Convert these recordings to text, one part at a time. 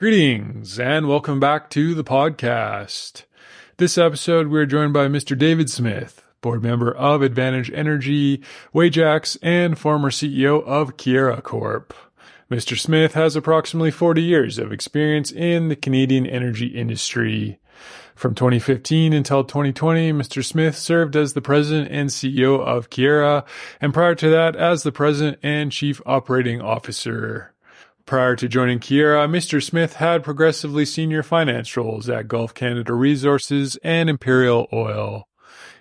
Greetings and welcome back to the podcast. This episode, we're joined by Mr. David Smith, board member of Advantage Energy Wajax and former CEO of Keyera Corp. Mr. Smith has approximately 40 years of experience in the Canadian energy industry. From 2015 until 2020, Mr. Smith served as the president and CEO of Keyera, and prior to that, as the president and chief operating officer. Prior to joining Keyera, Mr. Smith had progressively senior finance roles at Gulf Canada Resources and Imperial Oil.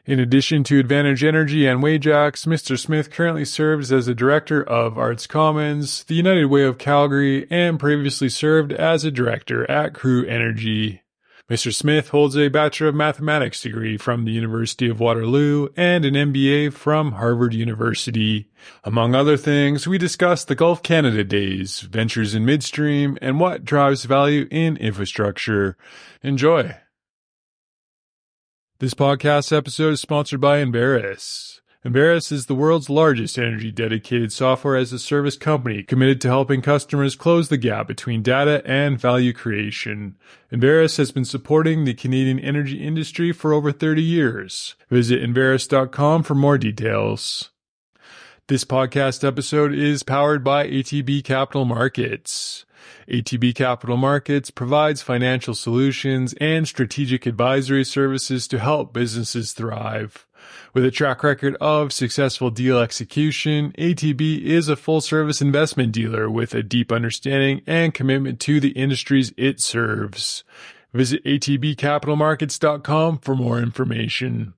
In addition to Advantage Energy and Wajax, Mr. Smith currently serves as a director of Arts Commons, the United Way of Calgary, and previously served as a director at Crew Energy. Mr. Smith holds a Bachelor of Mathematics degree from the University of Waterloo and an MBA from Harvard University. Among other things, we discuss the Gulf Canada days, ventures in Midstream, and what drives value in infrastructure. Enjoy. This podcast episode is sponsored by Embarrass. Embarrass is the world's largest energy-dedicated software-as-a-service company committed to helping customers close the gap between data and value creation. Embarrass has been supporting the Canadian energy industry for over 30 years. Visit Embarrass.com for more details. This podcast episode is powered by ATB Capital Markets. ATB Capital Markets provides financial solutions and strategic advisory services to help businesses thrive. With a track record of successful deal execution, ATB is a full-service investment dealer with a deep understanding and commitment to the industries it serves. Visit atbcapitalmarkets.com for more information.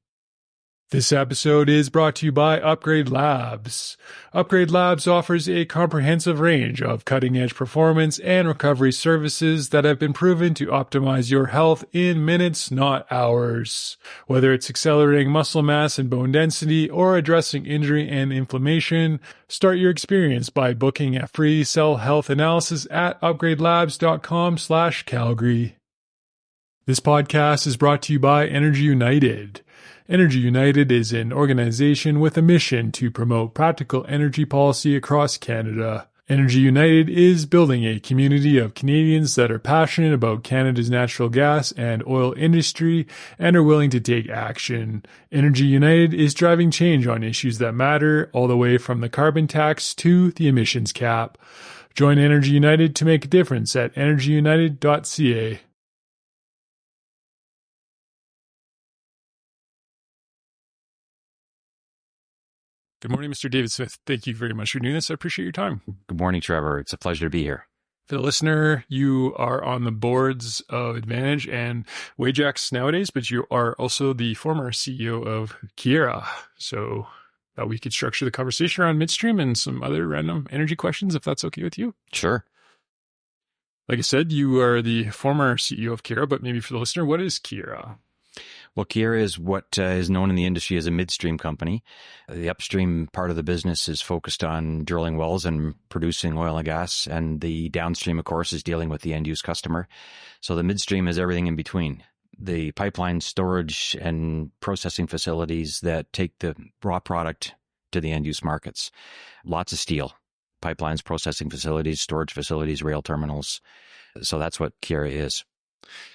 This episode is brought to you by Upgrade Labs. Upgrade Labs offers a comprehensive range of cutting-edge performance and recovery services that have been proven to optimize your health in minutes, not hours. Whether it's accelerating muscle mass and bone density or addressing injury and inflammation, start your experience by booking a free cell health analysis at upgradelabs.com/Calgary. This podcast is brought to you by Energy United. Energy United is an organization with a mission to promote practical energy policy across Canada. Energy United is building a community of Canadians that are passionate about Canada's natural gas and oil industry and are willing to take action. Energy United is driving change on issues that matter, all the way from the carbon tax to the emissions cap. Join Energy United to make a difference at energyunited.ca. Good morning, Mr. David Smith. Thank you very much for doing this. I appreciate your time. Good morning, Trevor. It's a pleasure to be here. For the listener, you are on the boards of Advantage and Wajax nowadays, but you are also the former CEO of Keyera. So we could structure the conversation around Midstream and some other random energy questions, if that's okay with you. Sure. Like I said, you are the former CEO of Keyera, but maybe for the listener, what is Keyera? Well, Keyera is what is known in the industry as a midstream company. The upstream part of the business is focused on drilling wells and producing oil and gas, and the downstream, of course, is dealing with the end-use customer. So the midstream is everything in between. The pipeline storage and processing facilities that take the raw product to the end-use markets. Lots of steel. Pipelines, processing facilities, storage facilities, rail terminals. So that's what Keyera is.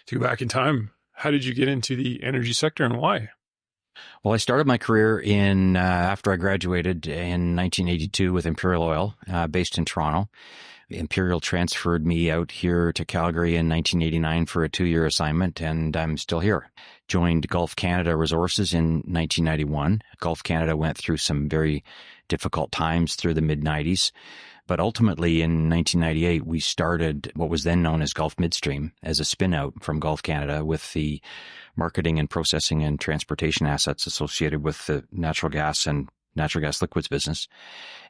To go back in time, how did you get into the energy sector and why? Well, I started my career after I graduated in 1982 with Imperial Oil, based in Toronto. Imperial transferred me out here to Calgary in 1989 for a 2-year assignment, and I'm still here. Joined Gulf Canada Resources in 1991. Gulf Canada went through some very difficult times through the mid-90s. But ultimately, in 1998, we started what was then known as Gulf Midstream as a spin-out from Gulf Canada with the marketing and processing and transportation assets associated with the natural gas and natural gas liquids business.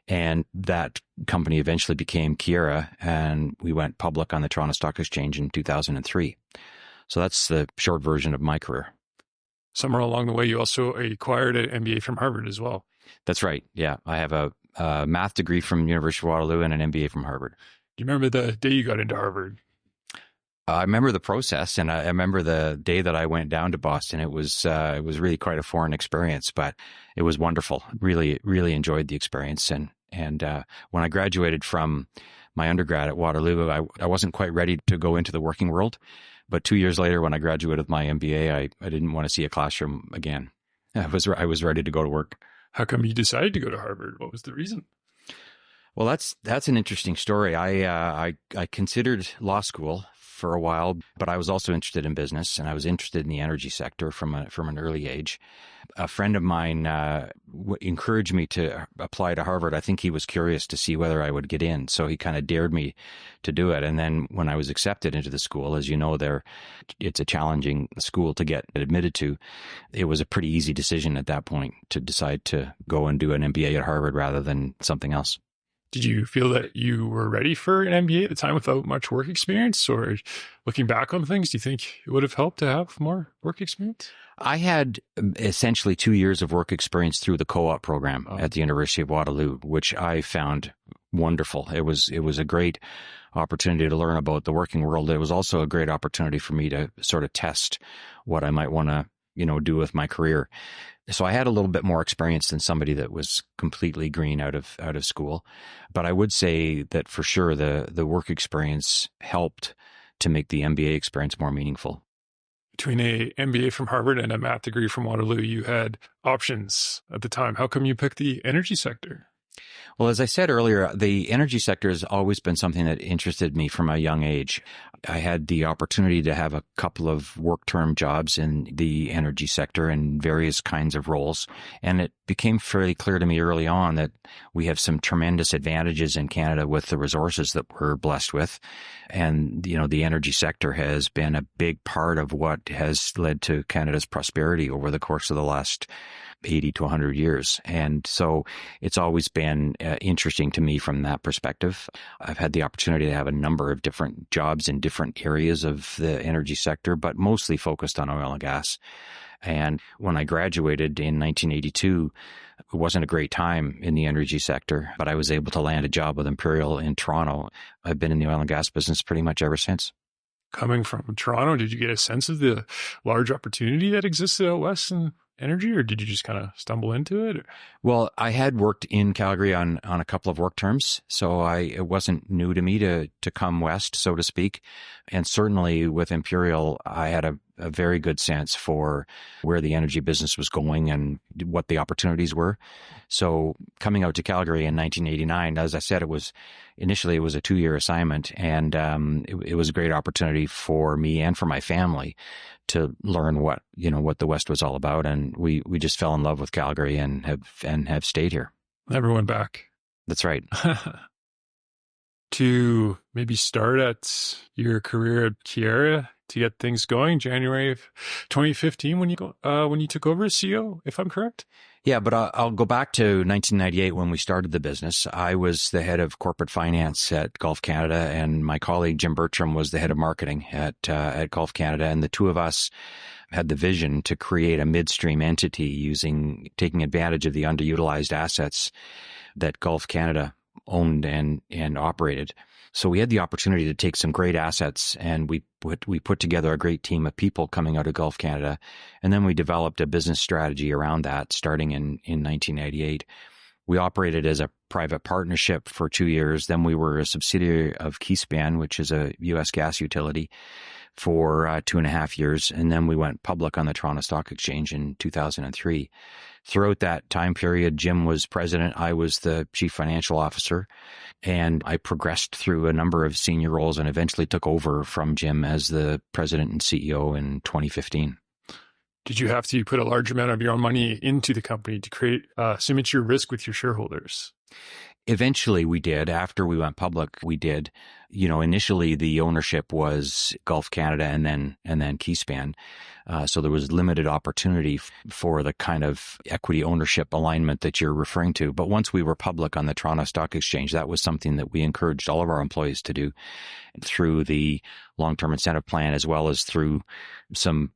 And that company eventually became Keyera, and we went public on the Toronto Stock Exchange in 2003. So that's the short version of my career. Somewhere along the way, you also acquired an MBA from Harvard as well. That's right. Yeah, I have a math degree from University of Waterloo and an MBA from Harvard. Do you remember the day you got into Harvard? I remember the process, and I remember the day that I went down to Boston. It was really quite a foreign experience, but it was wonderful. Really, really enjoyed the experience. And when I graduated from my undergrad at Waterloo, I wasn't quite ready to go into the working world. But 2 years later, when I graduated with my MBA, I didn't want to see a classroom again. I was ready to go to work. How come you decided to go to Harvard? What was the reason? Well, that's an interesting story. I considered law school for a while, but I was also interested in business, and I was interested in the energy sector from an early age. A friend of mine encouraged me to apply to Harvard. I think he was curious to see whether I would get in, so he kind of dared me to do it. And then when I was accepted into the school, as you know, it's a challenging school to get admitted to. It was a pretty easy decision at that point to decide to go and do an MBA at Harvard rather than something else. Did you feel that you were ready for an MBA at the time without much work experience? Or looking back on things, do you think it would have helped to have more work experience? I had essentially 2 years of work experience through the co-op program at the University of Waterloo, which I found wonderful. It was a great opportunity to learn about the working world. It was also a great opportunity for me to sort of test what I might want to, do with my career. So I had a little bit more experience than somebody that was completely green out of school. But I would say that for sure the work experience helped to make the MBA experience more meaningful. Between a MBA from Harvard and a math degree from Waterloo, you had options at the time. How come you picked the energy sector? Well, as I said earlier, the energy sector has always been something that interested me from a young age. I had the opportunity to have a couple of work-term jobs in the energy sector in various kinds of roles. And it became fairly clear to me early on that we have some tremendous advantages in Canada with the resources that we're blessed with. And, the energy sector has been a big part of what has led to Canada's prosperity over the course of the last 80 to 100 years. And so it's always been interesting to me from that perspective. I've had the opportunity to have a number of different jobs in different areas of the energy sector, but mostly focused on oil and gas. And when I graduated in 1982, it wasn't a great time in the energy sector, but I was able to land a job with Imperial in Toronto. I've been in the oil and gas business pretty much ever since. Coming from Toronto, did you get a sense of the large opportunity that existed out west in energy, or did you just kind of stumble into it? Well, I had worked in Calgary on a couple of work terms, so it wasn't new to me to come west, so to speak. And certainly with Imperial, I had a very good sense for where the energy business was going and what the opportunities were. So coming out to Calgary in 1989, as I said, initially it was a 2-year assignment, and it was a great opportunity for me and for my family to learn what the West was all about. And we just fell in love with Calgary and have stayed here. Never went back. That's right. To maybe start at your career at Keyera to get things going, January of 2015 when you took over as CEO, if I'm correct? Yeah, but I'll go back to 1998 when we started the business. I was the head of corporate finance at Gulf Canada, and my colleague Jim Bertram was the head of marketing at Gulf Canada. And the two of us had the vision to create a midstream entity taking advantage of the underutilized assets that Gulf Canada owned and operated. So we had the opportunity to take some great assets, and we put together a great team of people coming out of Gulf Canada. And then we developed a business strategy around that starting in 1998. We operated as a private partnership for 2 years. Then we were a subsidiary of Keyspan, which is a U.S. gas utility, for 2.5 years. And then we went public on the Toronto Stock Exchange in 2003. Throughout that time period, Jim was president. I was the chief financial officer, and I progressed through a number of senior roles and eventually took over from Jim as the president and CEO in 2015. Did you have to put a large amount of your own money into the company to create symmetry of risk with your shareholders? Eventually we did. After we went public, we did. Initially the ownership was Gulf Canada and then Keyspan. So there was limited opportunity for the kind of equity ownership alignment that you're referring to. But once we were public on the Toronto Stock Exchange, that was something that we encouraged all of our employees to do through the long-term incentive plan, as well as through some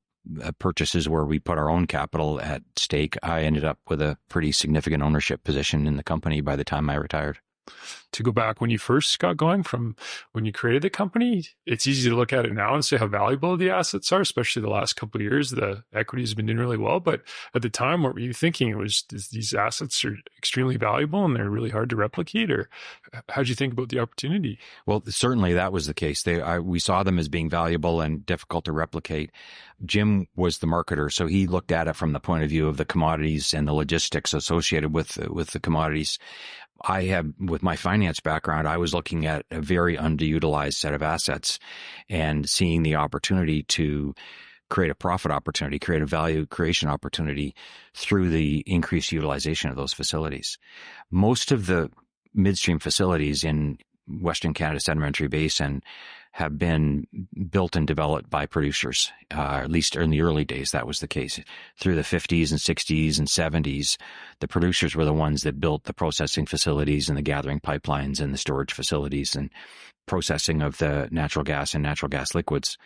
purchases where we put our own capital at stake. I ended up with a pretty significant ownership position in the company by the time I retired. To go back when you first got going, from when you created the company, it's easy to look at it now and say how valuable the assets are, especially the last couple of years. The equities have been doing really well. But at the time, what were you thinking? It was these assets are extremely valuable and they're really hard to replicate? Or how'd you think about the opportunity? Well, certainly that was the case. We saw them as being valuable and difficult to replicate. Jim was the marketer, so he looked at it from the point of view of the commodities and the logistics associated with the commodities. With my finance background, I was looking at a very underutilized set of assets and seeing the opportunity to create a profit opportunity, create a value creation opportunity through the increased utilization of those facilities. Most of the midstream facilities in Western Canada Sedimentary Basin have been built and developed by producers, at least in the early days. That was the case. Through the 50s and 60s and 70s, the producers were the ones that built the processing facilities and the gathering pipelines and the storage facilities and processing of the natural gas and natural gas liquids.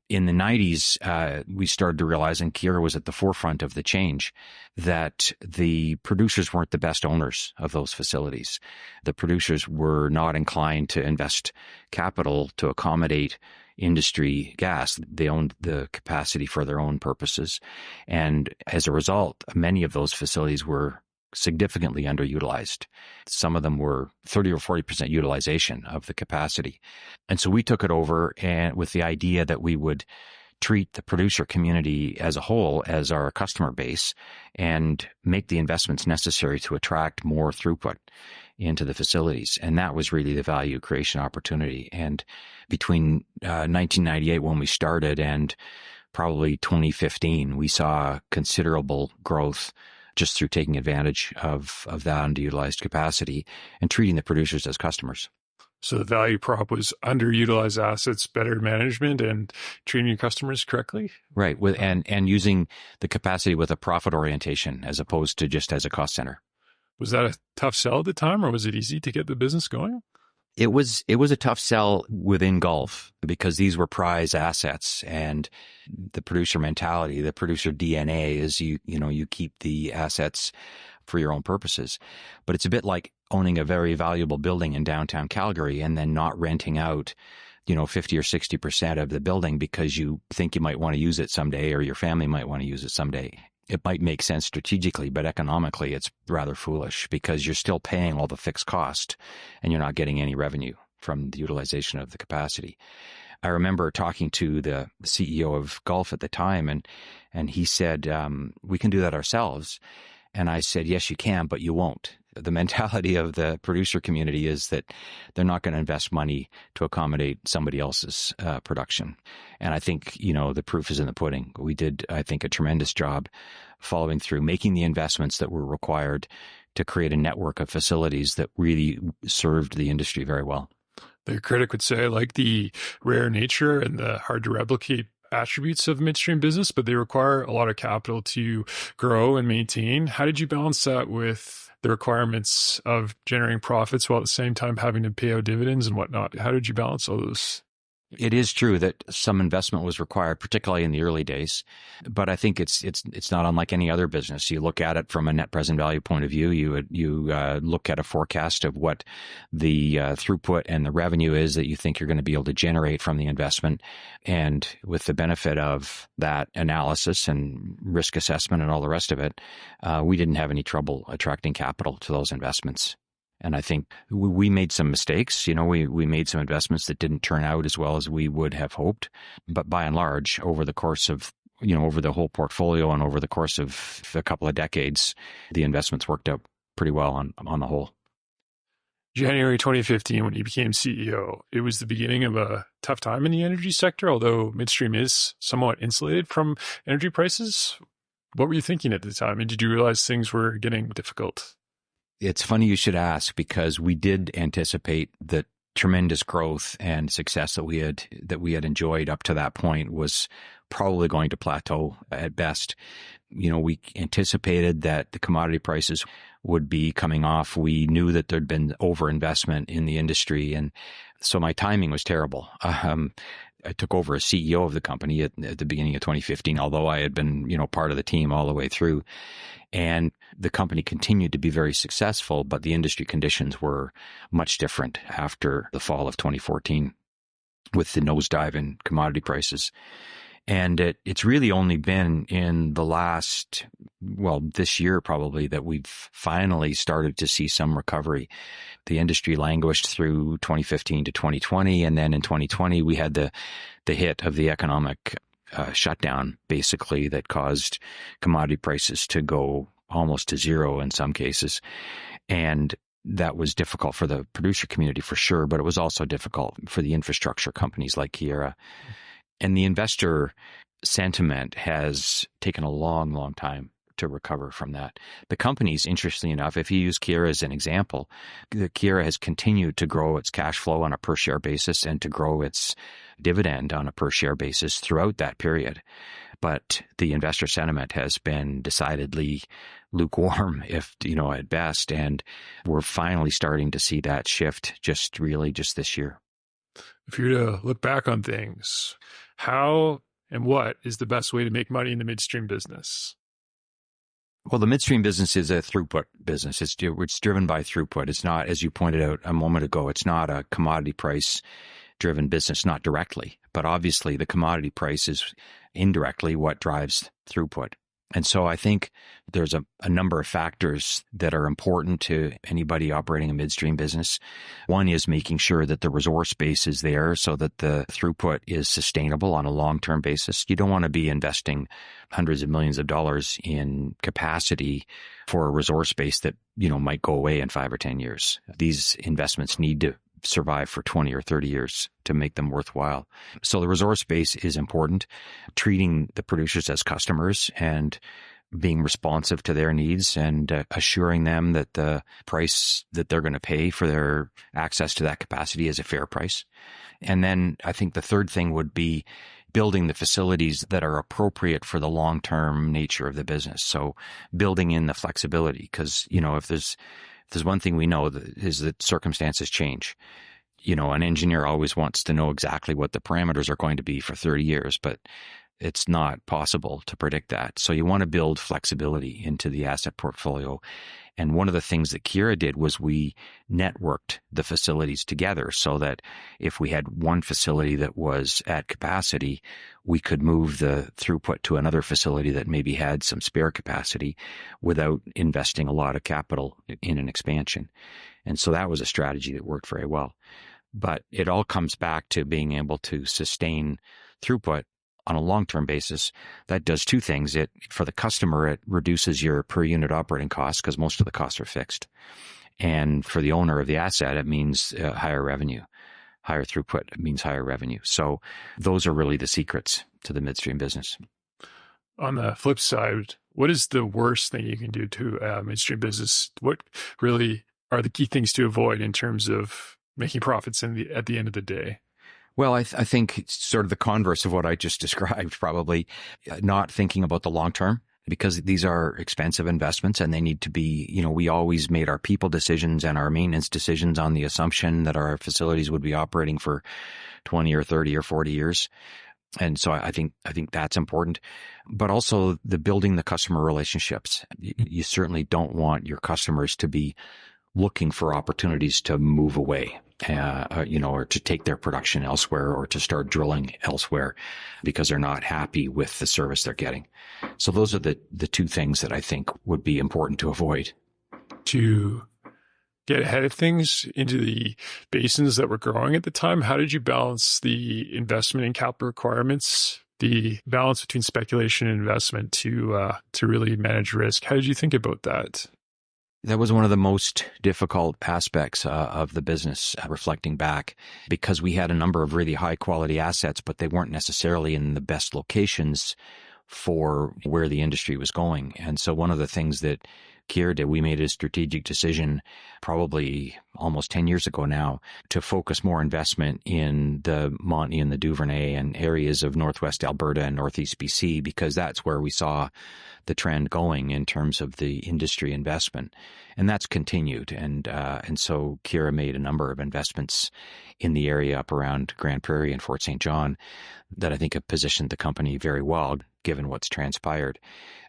In the 90s, we started to realize, and Keyera was at the forefront of the change, that the producers weren't the best owners of those facilities. The producers were not inclined to invest capital to accommodate industry gas. They owned the capacity for their own purposes. And as a result, many of those facilities were significantly underutilized. Some of them were 30 or 40% utilization of the capacity. And so we took it over, and with the idea that we would treat the producer community as a whole as our customer base and make the investments necessary to attract more throughput into the facilities. And that was really the value creation opportunity. And between 1998, when we started, and probably 2015, we saw considerable growth just through taking advantage of that underutilized capacity and treating the producers as customers. So the value prop was underutilized assets, better management, and treating your customers correctly? Right. And using the capacity with a profit orientation as opposed to just as a cost center. Was that a tough sell at the time, or was it easy to get the business going? It was a tough sell within Gulf because these were prize assets, and the producer mentality, the producer DNA is you keep the assets for your own purposes. But it's a bit like owning a very valuable building in downtown Calgary and then not renting out 50 or 60% of the building because you think you might want to use it someday, or your family might want to use it someday. It might make sense strategically, but economically it's rather foolish because you're still paying all the fixed cost and you're not getting any revenue from the utilization of the capacity. I remember talking to the CEO of Gulf at the time, and he said, we can do that ourselves. And I said, yes, you can, but you won't. The mentality of the producer community is that they're not going to invest money to accommodate somebody else's production. And I think, the proof is in the pudding. We did, I think, a tremendous job following through, making the investments that were required to create a network of facilities that really served the industry very well. The critic would say, I like the rare nature and the hard to replicate attributes of midstream business, but they require a lot of capital to grow and maintain. How did you balance that with the requirements of generating profits while at the same time having to pay out dividends and whatnot? How did you balance all those? It is true that some investment was required, particularly in the early days, but I think it's not unlike any other business. You look at it from a net present value point of view. You look at a forecast of what the throughput and the revenue is that you think you're going to be able to generate from the investment, and with the benefit of that analysis and risk assessment and all the rest of it, we didn't have any trouble attracting capital to those investments. And I think we made some mistakes. We made some investments that didn't turn out as well as we would have hoped. But by and large, over the course of, over the whole portfolio and over the course of a couple of decades, the investments worked out pretty well on the whole. January 2015, when you became CEO, it was the beginning of a tough time in the energy sector, although midstream is somewhat insulated from energy prices. What were you thinking at the time? And did you realize things were getting difficult? It's funny you should ask, because we did anticipate that tremendous growth and success that we had enjoyed up to that point was probably going to plateau at best. We anticipated that the commodity prices would be coming off. We knew that there'd been overinvestment in the industry, and so my timing was terrible. I took over as CEO of the company at the beginning of 2015, although I had been, part of the team all the way through. And the company continued to be very successful, but the industry conditions were much different after the fall of 2014 with the nosedive in commodity prices. And it's really only been in the last, this year probably, that we've finally started to see some recovery. The industry languished through 2015 to 2020. And then in 2020, we had the hit of the economic shutdown, basically, that caused commodity prices to go almost to zero in some cases. And that was difficult for the producer community for sure, but it was also difficult for the infrastructure companies like Keyera. And the investor sentiment has taken a long, long time to recover from that. The companies, interestingly enough, if you use Keyera as an example, Keyera has continued to grow its cash flow on a per share basis and to grow its dividend on a per share basis throughout that period. But the investor sentiment has been decidedly lukewarm, if, at best. And we're finally starting to see that shift just this year. If you were to look back on things, how and what is the best way to make money in the midstream business? Well, the midstream business is a throughput business. It's driven by throughput. It's not, as you pointed out a moment ago, it's not a commodity price driven business, not directly, but obviously the commodity price is indirectly what drives throughput. And so I think there's a number of factors that are important to anybody operating a midstream business. One is making sure that the resource base is there so that the throughput is sustainable on a long-term basis. You don't want to be investing hundreds of millions of dollars in capacity for a resource base that, might go away in 5 or 10 years. These investments need to survive for 20 or 30 years to make them worthwhile. So the resource base is important. Treating the producers as customers and being responsive to their needs and assuring them that the price that they're going to pay for their access to that capacity is a fair price. And then I think the third thing would be building the facilities that are appropriate for the long-term nature of the business. So building in the flexibility, because, if there's one thing we know is that circumstances change. An engineer always wants to know exactly what the parameters are going to be for 30 years, but it's not possible to predict that. So you want to build flexibility into the asset portfolio. And one of the things that Keyera did was we networked the facilities together so that if we had one facility that was at capacity, we could move the throughput to another facility that maybe had some spare capacity without investing a lot of capital in an expansion. And so that was a strategy that worked very well. But it all comes back to being able to sustain throughput on a long-term basis. That does two things. For the customer, it reduces your per unit operating costs because most of the costs are fixed. And for the owner of the asset, it means higher revenue. Higher throughput means higher revenue. So those are really the secrets to the midstream business. On the flip side, what is the worst thing you can do to a midstream business? What really are the key things to avoid in terms of making profits at the end of the day? Well, I think it's sort of the converse of what I just described, probably not thinking about the long term, because these are expensive investments and they need to be, we always made our people decisions and our maintenance decisions on the assumption that our facilities would be operating for 20 or 30 or 40 years. And so I think that's important, but also the building the customer relationships. You certainly don't want your customers to be looking for opportunities to move away, or to take their production elsewhere or to start drilling elsewhere because they're not happy with the service they're getting. So those are the two things that I think would be important to avoid. To get ahead of things into the basins that were growing at the time, how did you balance the investment and capital requirements, the balance between speculation and investment to really manage risk? How did you think about that? That was one of the most difficult aspects of the business, reflecting back, because we had a number of really high quality assets, but they weren't necessarily in the best locations for where the industry was going. And so one of the things that Keyera did. We made a strategic decision probably almost 10 years ago now to focus more investment in the Montney and the Duvernay and areas of Northwest Alberta and Northeast BC, because that's where we saw the trend going in terms of the industry investment. And that's continued. And so Keyera made a number of investments in the area up around Grand Prairie and Fort St. John that I think have positioned the company very well, given what's transpired.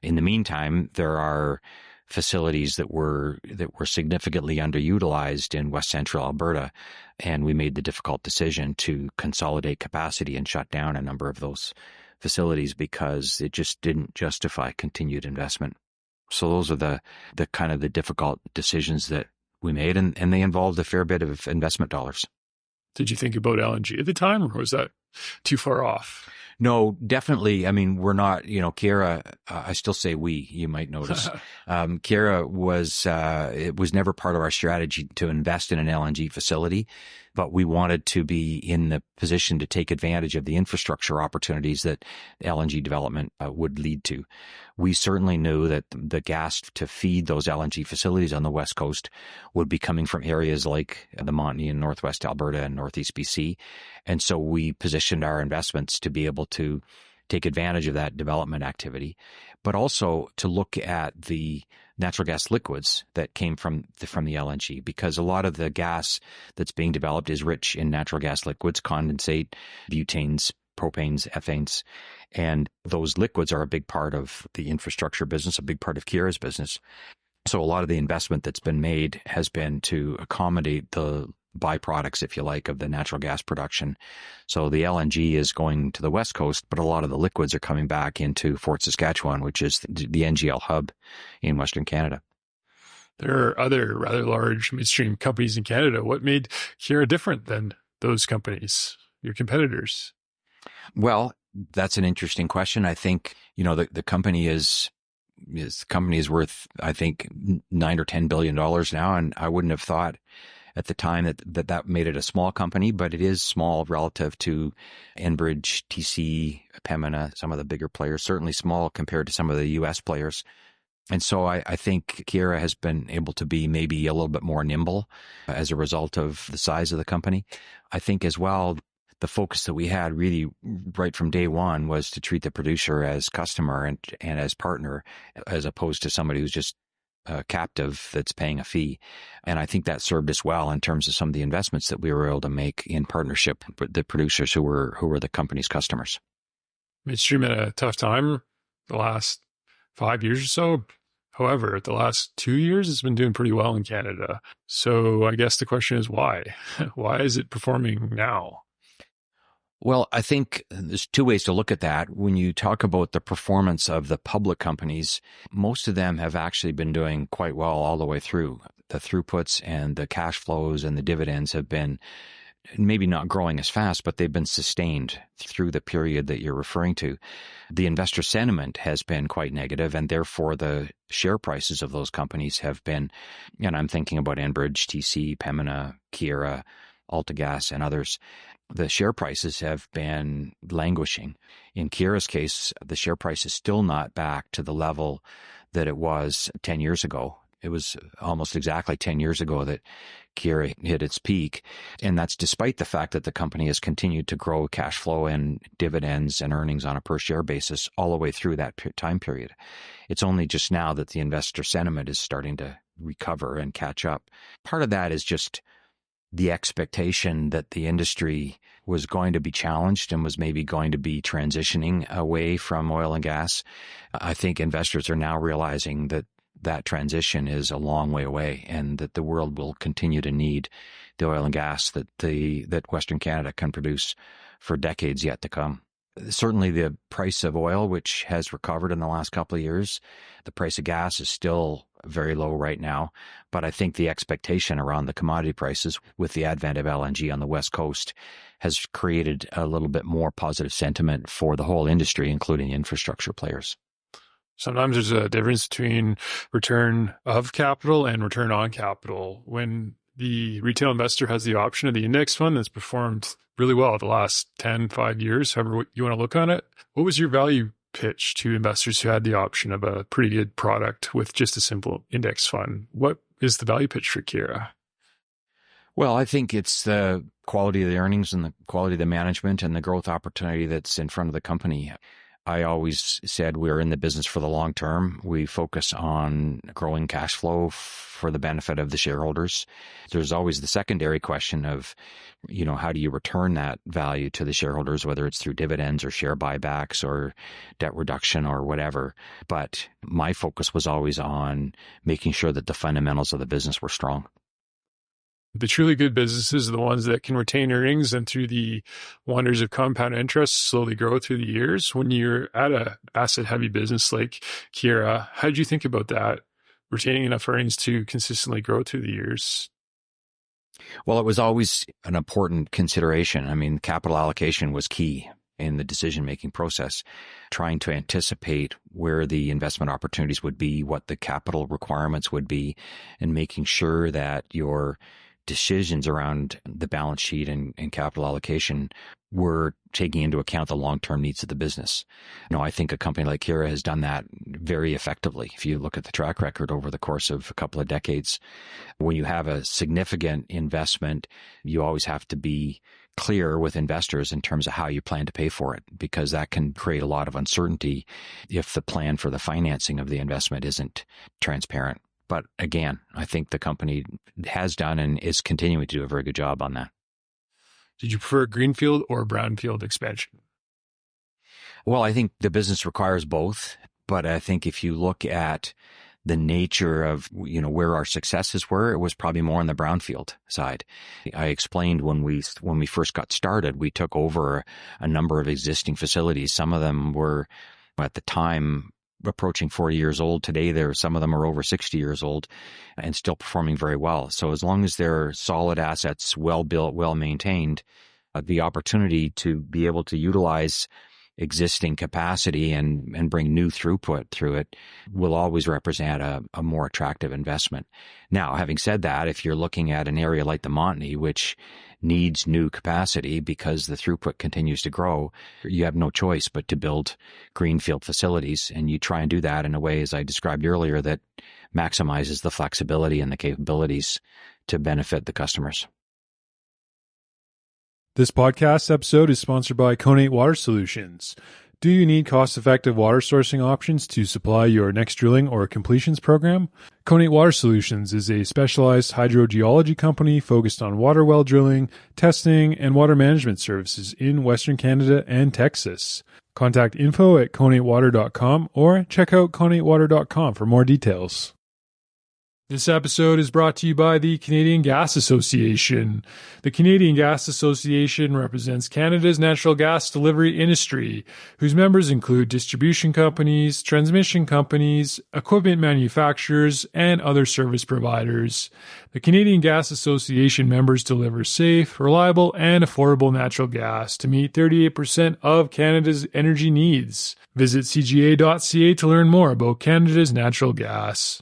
In the meantime, there are facilities that were significantly underutilized in West Central Alberta, and we made the difficult decision to consolidate capacity and shut down a number of those facilities because it just didn't justify continued investment. So those are the kind of the difficult decisions that we made, and they involved a fair bit of investment dollars. Did you think about LNG at the time, or was that too far off? No, definitely. I mean, we're not, Keyera, I still say we, you might notice. Keyera it was never part of our strategy to invest in an LNG facility, but we wanted to be in the position to take advantage of the infrastructure opportunities that LNG development would lead to. We certainly knew that the gas to feed those LNG facilities on the West Coast would be coming from areas like the Montney in Northwest Alberta and Northeast BC. And so we positioned our investments to be able to take advantage of that development activity, but also to look at the natural gas liquids that came from the LNG, because a lot of the gas that's being developed is rich in natural gas liquids, condensate, butanes, propanes, ethanes, and those liquids are a big part of the infrastructure business, a big part of Keyera's business. So a lot of the investment that's been made has been to accommodate the byproducts, if you like, of the natural gas production. So the LNG is going to the West Coast, but a lot of the liquids are coming back into Fort Saskatchewan, which is the NGL hub in Western Canada. There are other rather large midstream companies in Canada. What made Keyera different than those companies, your competitors? Well, that's an interesting question. I think, the company is worth, I think, $9 or $10 billion now. And I wouldn't have thought at the time that made it a small company, but it is small relative to Enbridge, TC, Pembina, some of the bigger players, certainly small compared to some of the U.S. players. And so I think Keyera has been able to be maybe a little bit more nimble as a result of the size of the company. I think as well, the focus that we had really right from day one was to treat the producer as customer and as partner, as opposed to somebody who's just captive that's paying a fee. And I think that served us well in terms of some of the investments that we were able to make in partnership with the producers who were the company's customers. Midstream had a tough time the last 5 years or so. However, the last 2 years, it's been doing pretty well in Canada. So I guess the question is why? Why is it performing now? Well, I think there's two ways to look at that. When you talk about the performance of the public companies, most of them have actually been doing quite well all the way through. The throughputs and the cash flows and the dividends have been maybe not growing as fast, but they've been sustained through the period that you're referring to. The investor sentiment has been quite negative, and therefore the share prices of those companies have been, and I'm thinking about Enbridge, TC, Pembina, Keyera, AltaGas, and others. The share prices have been languishing. In Keyera's case, the share price is still not back to the level that it was 10 years ago. It was almost exactly 10 years ago that Keyera hit its peak. And that's despite the fact that the company has continued to grow cash flow and dividends and earnings on a per share basis all the way through that time period. It's only just now that the investor sentiment is starting to recover and catch up. Part of that is just the expectation that the industry was going to be challenged and was maybe going to be transitioning away from oil and gas. I think investors are now realizing that that transition is a long way away and that the world will continue to need the oil and gas that Western Canada can produce for decades yet to come. Certainly the price of oil, which has recovered in the last couple of years, the price of gas is still very low right now. But I think the expectation around the commodity prices with the advent of LNG on the West Coast has created a little bit more positive sentiment for the whole industry, including infrastructure players. Sometimes there's a difference between return of capital and return on capital. When the retail investor has the option of the index fund that's performed really well the last 5 years, however you want to look on it, what was your value pitch to investors who had the option of a pretty good product with just a simple index fund. What is the value pitch for Keyera? Well, I think it's the quality of the earnings and the quality of the management and the growth opportunity that's in front of the company. I always said we're in the business for the long term. We focus on growing cash flow for the benefit of the shareholders. There's always the secondary question of, how do you return that value to the shareholders, whether it's through dividends or share buybacks or debt reduction or whatever. But my focus was always on making sure that the fundamentals of the business were strong. The truly good businesses are the ones that can retain earnings and through the wonders of compound interest slowly grow through the years. When you're at a asset-heavy business like Keyera, how did you think about that, retaining enough earnings to consistently grow through the years? Well, it was always an important consideration. I mean, capital allocation was key in the decision-making process, trying to anticipate where the investment opportunities would be, what the capital requirements would be, and making sure that your decisions around the balance sheet and capital allocation were taking into account the long-term needs of the business. I think a company like Keyera has done that very effectively. If you look at the track record over the course of a couple of decades, when you have a significant investment, you always have to be clear with investors in terms of how you plan to pay for it, because that can create a lot of uncertainty if the plan for the financing of the investment isn't transparent. But again, I think the company has done and is continuing to do a very good job on that. Did you prefer greenfield or brownfield expansion? Well, I think the business requires both. But I think if you look at the nature of, where our successes were, it was probably more on the brownfield side. I explained when we first got started, we took over a number of existing facilities. Some of them were at the time approaching 40 years old. Today, some of them are over 60 years old and still performing very well. So as long as they're solid assets, well built, well maintained, the opportunity to be able to utilize existing capacity and bring new throughput through it will always represent a more attractive investment. Now, having said that, if you're looking at an area like the Montney, which needs new capacity because the throughput continues to grow, you have no choice but to build greenfield facilities. And you try and do that in a way, as I described earlier, that maximizes the flexibility and the capabilities to benefit the customers. This podcast episode is sponsored by Conate Water Solutions. Do you need cost-effective water sourcing options to supply your next drilling or completions program? Conate Water Solutions is a specialized hydrogeology company focused on water well drilling, testing, and water management services in Western Canada and Texas. Contact info@conatewater.com or check out conatewater.com for more details. This episode is brought to you by the Canadian Gas Association. The Canadian Gas Association represents Canada's natural gas delivery industry, whose members include distribution companies, transmission companies, equipment manufacturers, and other service providers. The Canadian Gas Association members deliver safe, reliable, and affordable natural gas to meet 38% of Canada's energy needs. Visit cga.ca to learn more about Canada's natural gas.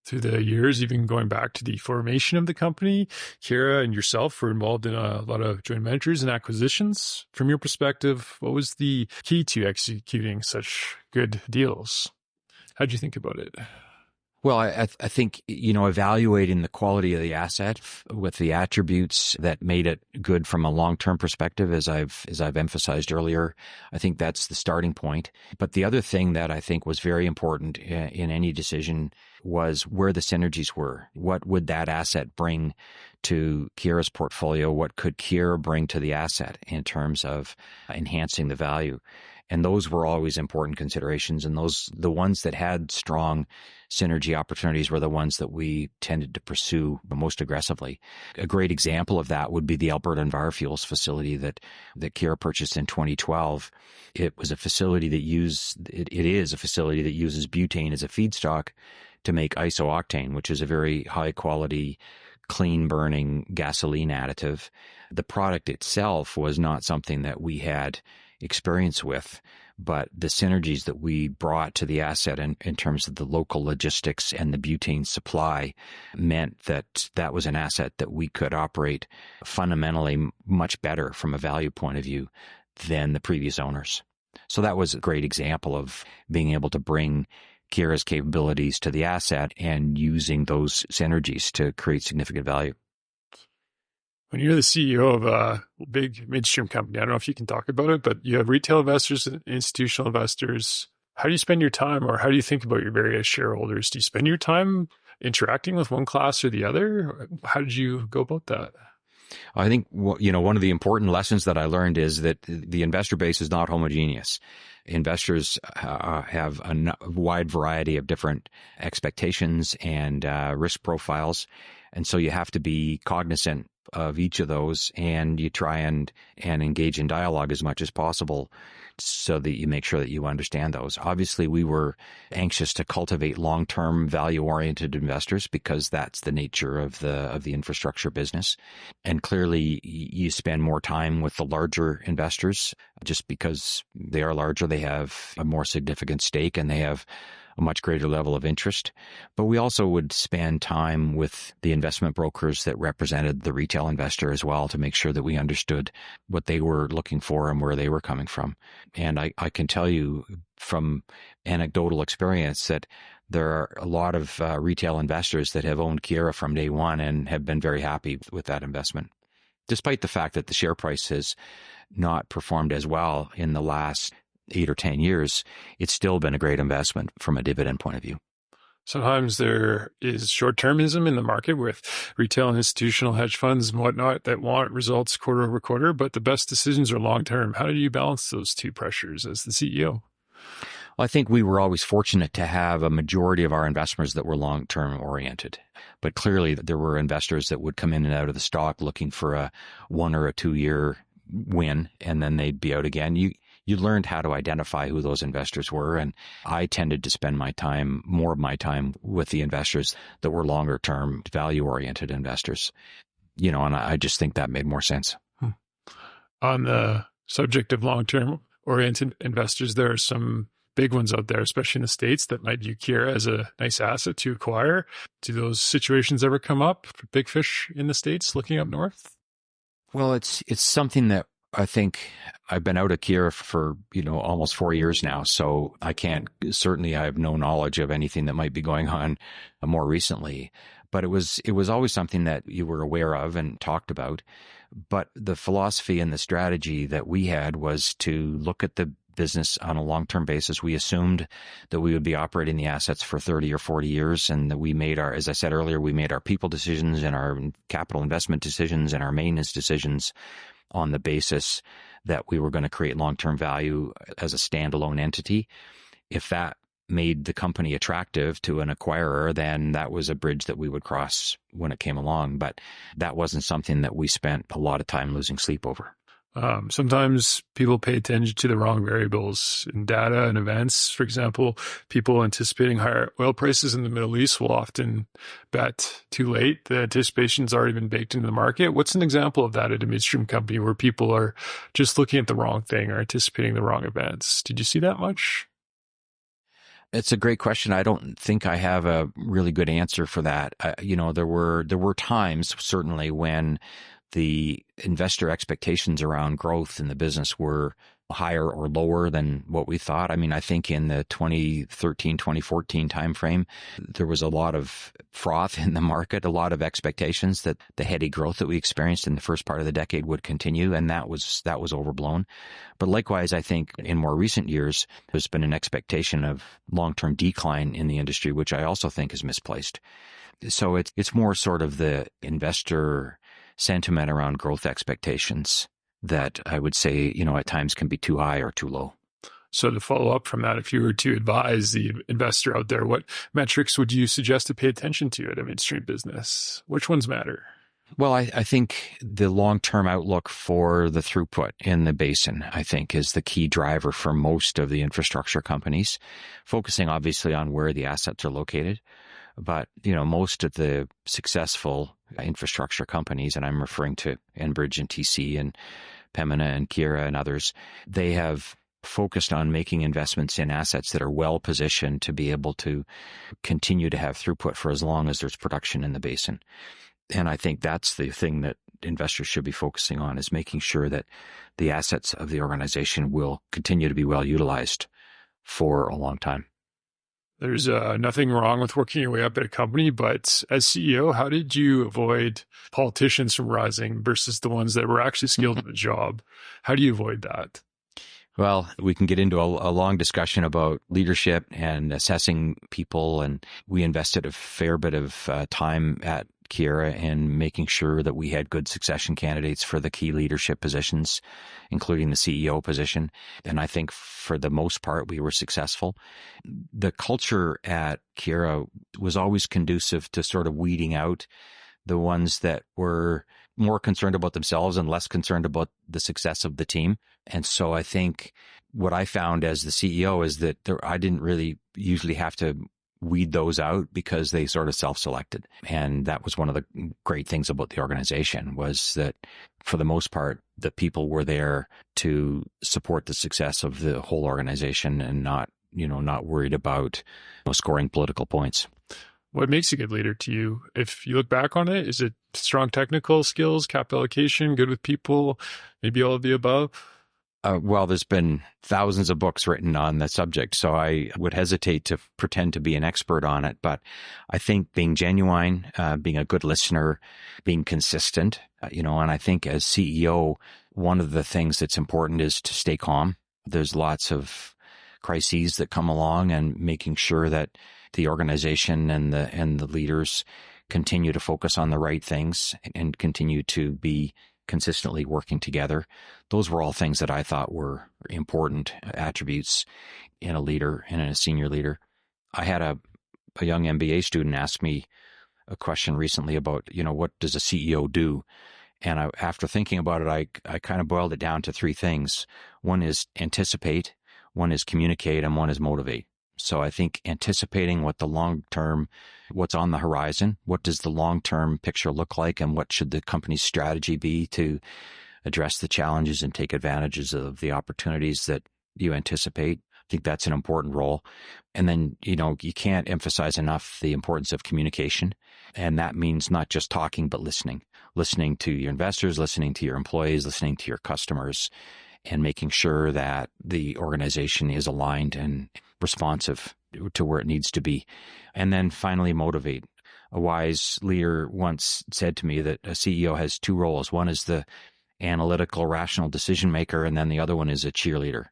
Through the years, even going back to the formation of the company, Keyera and yourself were involved in a lot of joint ventures and acquisitions. From your perspective, what was the key to executing such good deals? How'd you think about it? Well, I think, evaluating the quality of the asset with the attributes that made it good from a long-term perspective, as I've emphasized earlier, I think that's the starting point. But the other thing that I think was very important in any decision was where the synergies were. What would that asset bring to Keyera's portfolio? What could Keyera bring to the asset in terms of enhancing the value? And those were always important considerations. And the ones that had strong synergy opportunities were the ones that we tended to pursue most aggressively. A great example of that would be the Alberta Envirofuels facility that Keyera purchased in 2012. It was a facility it is a facility that uses butane as a feedstock to make isooctane, which is a very high quality, clean burning gasoline additive. The product itself was not something that we had experience with, but the synergies that we brought to the asset in terms of the local logistics and the butane supply meant that was an asset that we could operate fundamentally much better from a value point of view than the previous owners. So that was a great example of being able to bring Keyera's capabilities to the asset and using those synergies to create significant value. When you're the CEO of a big midstream company, I don't know if you can talk about it, but you have retail investors and institutional investors. How do you spend your time, or how do you think about your various shareholders? Do you spend your time interacting with one class or the other? How did you go about that? I think, one of the important lessons that I learned is that the investor base is not homogeneous. Investors have a wide variety of different expectations and risk profiles. And so you have to be cognizant of each of those, and you try and engage in dialogue as much as possible so that you make sure that you understand those. Obviously, we were anxious to cultivate long-term value-oriented investors because that's the nature of the infrastructure business. And clearly, you spend more time with the larger investors just because they are larger, they have a more significant stake, and they have a much greater level of interest. But we also would spend time with the investment brokers that represented the retail investor as well to make sure that we understood what they were looking for and where they were coming from. And I can tell you from anecdotal experience that there are a lot of retail investors that have owned Keyera from day one and have been very happy with that investment, despite the fact that the share price has not performed as well in the last 8 or 10 years. It's still been a great investment from a dividend point of view. Sometimes there is short-termism in the market with retail and institutional hedge funds and whatnot that want results quarter over quarter, but the best decisions are long-term. How do you balance those two pressures as the CEO? Well, I think we were always fortunate to have a majority of our investors that were long-term oriented. But clearly there were investors that would come in and out of the stock looking for a 1 or a 2 year win, and then they'd be out again. You learned how to identify who those investors were, and I tended to spend more of my time with the investors that were longer term, value oriented investors. And I just think that made more sense. On the subject of long term oriented investors, there are some big ones out there, especially in the States, that might view Keyera as a nice asset to acquire. Do those situations ever come up for big fish in the States looking up north? Well, it's something that I think I've been out of Keyera for, almost 4 years now. So I have no knowledge of anything that might be going on more recently, but it was always something that you were aware of and talked about. But the philosophy and the strategy that we had was to look at the business on a long-term basis. We assumed that we would be operating the assets for 30 or 40 years, and that we made as I said earlier, we made our people decisions and our capital investment decisions and our maintenance decisions on the basis that we were going to create long-term value as a standalone entity. If that made the company attractive to an acquirer, then that was a bridge that we would cross when it came along. But that wasn't something that we spent a lot of time losing sleep over. Sometimes people pay attention to the wrong variables in data and events. For example, people anticipating higher oil prices in the Middle East will often bet too late. The anticipation's already been baked into the market. What's an example of that at a midstream company where people are just looking at the wrong thing or anticipating the wrong events? Did you see that much? It's a great question. I don't think I have a really good answer for that. There were times certainly when the investor expectations around growth in the business were higher or lower than what we thought. I mean, I think in the 2013, 2014 timeframe, there was a lot of froth in the market, a lot of expectations that the heady growth that we experienced in the first part of the decade would continue, and that was overblown. But likewise, I think in more recent years, there's been an expectation of long-term decline in the industry, which I also think is misplaced. So it's more sort of the investor sentiment around growth expectations that I would say, at times can be too high or too low. So to follow up from that, if you were to advise the investor out there, what metrics would you suggest to pay attention to at a midstream business? Which ones matter? Well, I think the long-term outlook for the throughput in the basin, I think, is the key driver for most of the infrastructure companies, focusing obviously on where the assets are located. But, most of the successful infrastructure companies, and I'm referring to Enbridge and TC and Pembina and Keyera and others, they have focused on making investments in assets that are well positioned to be able to continue to have throughput for as long as there's production in the basin. And I think that's the thing that investors should be focusing on, is making sure that the assets of the organization will continue to be well utilized for a long time. There's nothing wrong with working your way up at a company, but as CEO, how did you avoid politicians from rising versus the ones that were actually skilled in the job? How do you avoid that? Well, we can get into a long discussion about leadership and assessing people. And we invested a fair bit of time at Keyera in making sure that we had good succession candidates for the key leadership positions, including the CEO position. And I think for the most part, we were successful. The culture at Keyera was always conducive to sort of weeding out the ones that were more concerned about themselves and less concerned about the success of the team. And so I think what I found as the CEO is that I didn't really usually have to weed those out because they sort of self-selected. And that was one of the great things about the organization, was that for the most part, the people were there to support the success of the whole organization and not worried about scoring political points. What makes a good leader to you? If you look back on it, is it strong technical skills, capital allocation, good with people, maybe all of the above? Well, there's been thousands of books written on the subject, so I would hesitate to pretend to be an expert on it. But I think being genuine, being a good listener, being consistent, and I think as CEO, one of the things that's important is to stay calm. There's lots of crises that come along, and making sure that the organization and the leaders continue to focus on the right things and continue to be consistently working together. Those were all things that I thought were important attributes in a leader and in a senior leader. I had a young MBA student ask me a question recently about, what does a CEO do? And after thinking about it, I kind of boiled it down to three things. One is anticipate, one is communicate, and one is motivate. So I think anticipating what's on the horizon, what does the long-term picture look like, and what should the company's strategy be to address the challenges and take advantages of the opportunities that you anticipate. I think that's an important role. And then, you can't emphasize enough the importance of communication. And that means not just talking, but listening to your investors, listening to your employees, listening to your customers, and making sure that the organization is aligned and responsive to where it needs to be. And then finally, motivate. A wise leader once said to me that a CEO has two roles. One is the analytical, rational decision maker, and then the other one is a cheerleader.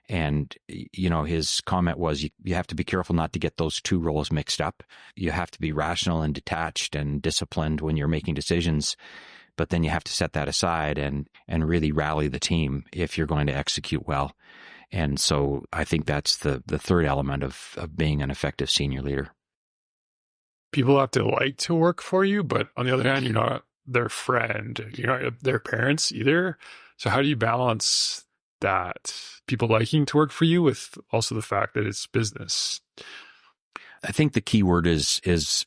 And, his comment was, you have to be careful not to get those two roles mixed up. You have to be rational and detached and disciplined when you're making decisions. But then you have to set that aside and really rally the team if you're going to execute well. And so I think that's the third element of being an effective senior leader. People have to like to work for you, but on the other hand, you're not their friend. You're not their parents either. So how do you balance that? People liking to work for you with also the fact that it's business. I think the key word is